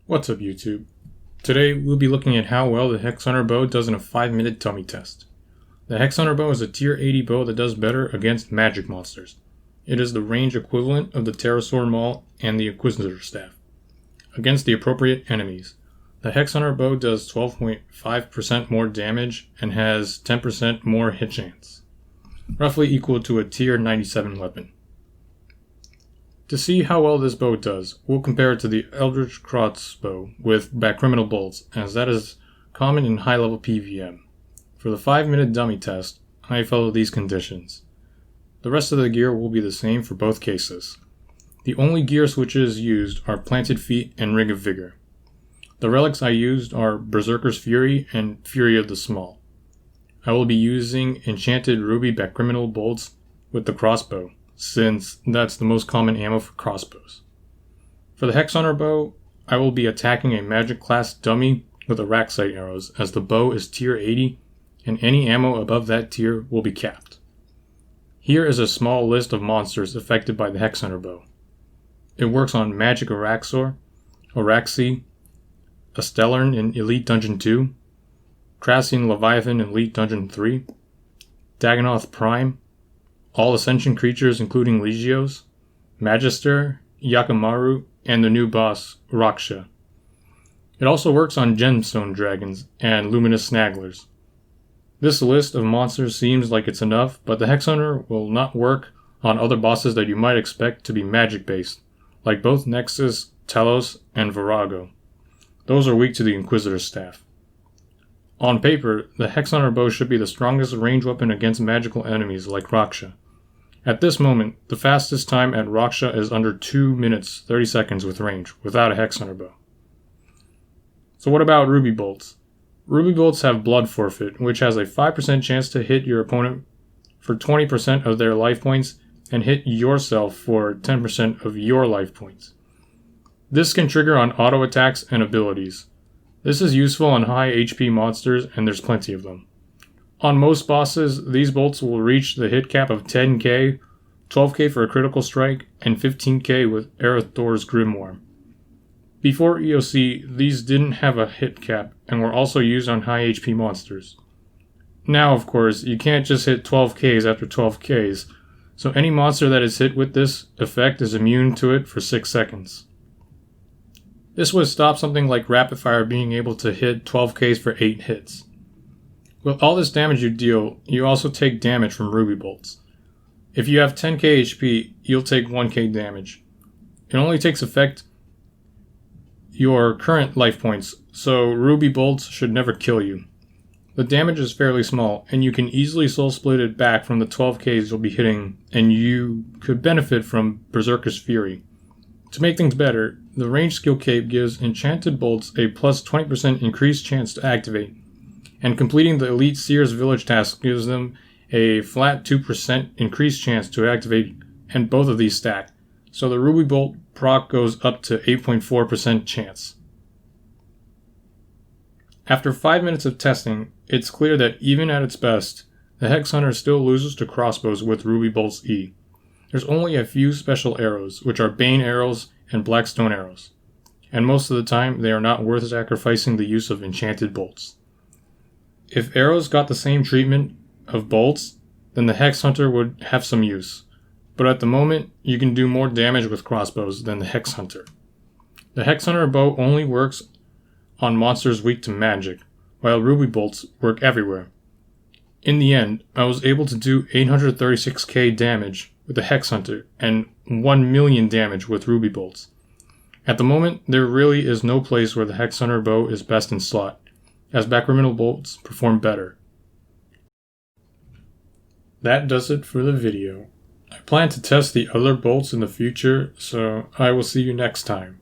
What's up, YouTube? Today we'll be looking at how well the Hexhunter bow does in a 5-minute dummy test. The Hexhunter bow is a tier 80 bow that does better against magic monsters. It is the range equivalent of the Pterosaur Maul and the Inquisitor Staff against the appropriate enemies. The Hexhunter bow does 12.5% more damage and has 10% more hit chance, roughly equal to a tier 97 weapon. To see how well this bow does, we'll compare it to the Eldritch crossbow with bakriminel bolts, as that is common in high-level PvM. For the 5-minute dummy test, I follow these conditions. The rest of the gear will be the same for both cases. The only gear switches used are Planted Feet and Ring of Vigor. The relics I used are Berserker's Fury and Fury of the Small. I will be using enchanted ruby bakriminel bolts with the crossbow, since that's the most common ammo for crossbows. For the Hexhunter bow, I will be attacking a magic class dummy with rack sight arrows, as the bow is tier 80 and any ammo above that tier will be capped. Here is a small list of monsters affected by the Hexhunter bow. It works on Magic Araxor, Araxi, Astellarn in Elite Dungeon 2, Crassian Leviathan in Elite Dungeon 3, Dagonoth Prime, all Ascension creatures including Legios, Magister, Yakamaru, and the new boss, Raksha. It also works on Gemstone Dragons and Luminous Snagglers. This list of monsters seems like it's enough, but the Hexhunter will not work on other bosses that you might expect to be magic-based, like both Nexus, Telos, and Virago. Those are weak to the Inquisitor Staff. On paper, the Hexhunter bow should be the strongest range weapon against magical enemies like Raksha. At this moment, the fastest time at Raksha is under 2 minutes 30 seconds with range, without a Hexhunter bow. So what about Ruby Bolts? Ruby Bolts have Blood Forfeit, which has a 5% chance to hit your opponent for 20% of their life points and hit yourself for 10% of your life points. This can trigger on auto attacks and abilities. This is useful on high HP monsters, and there's plenty of them. On most bosses, these bolts will reach the hit cap of 10k, 12k for a critical strike, and 15k with Erethdor's Grimoire. Before EOC, these didn't have a hit cap, and were also used on high HP monsters. Now, of course, you can't just hit 12ks after 12ks, so any monster that is hit with this effect is immune to it for 6 seconds. This would stop something like Rapid Fire being able to hit 12ks for 8 hits. With all this damage you deal, you also take damage from Ruby Bolts. If you have 10k HP, you'll take 1k damage. It only takes effect your current life points, so Ruby Bolts should never kill you. The damage is fairly small, and you can easily soul split it back from the 12ks you'll be hitting, and you could benefit from Berserker's Fury. To make things better, the range skill cape gives enchanted bolts a plus 20% increased chance to activate, and completing the Elite Seer's Village task gives them a flat 2% increased chance to activate, and both of these stack, so the Ruby Bolt proc goes up to 8.4% chance. After 5 minutes of testing, it's clear that even at its best, the Hexhunter still loses to crossbows with Ruby Bolt's E. There's only a few special arrows, which are Bane arrows and Blackstone arrows, and most of the time they are not worth sacrificing the use of enchanted bolts. If arrows got the same treatment of bolts, then the Hexhunter would have some use, but at the moment you can do more damage with crossbows than the Hexhunter. The Hexhunter bow only works on monsters weak to magic, while Ruby Bolts work everywhere. In the end, I was able to do 836k damage with the Hexhunter and 1 million damage with Ruby Bolts. At the moment, there really is no place where the Hexhunter bow is best in slot, as bakriminel bolts perform better. That does it for the video. I plan to test the other bolts in the future, so I will see you next time.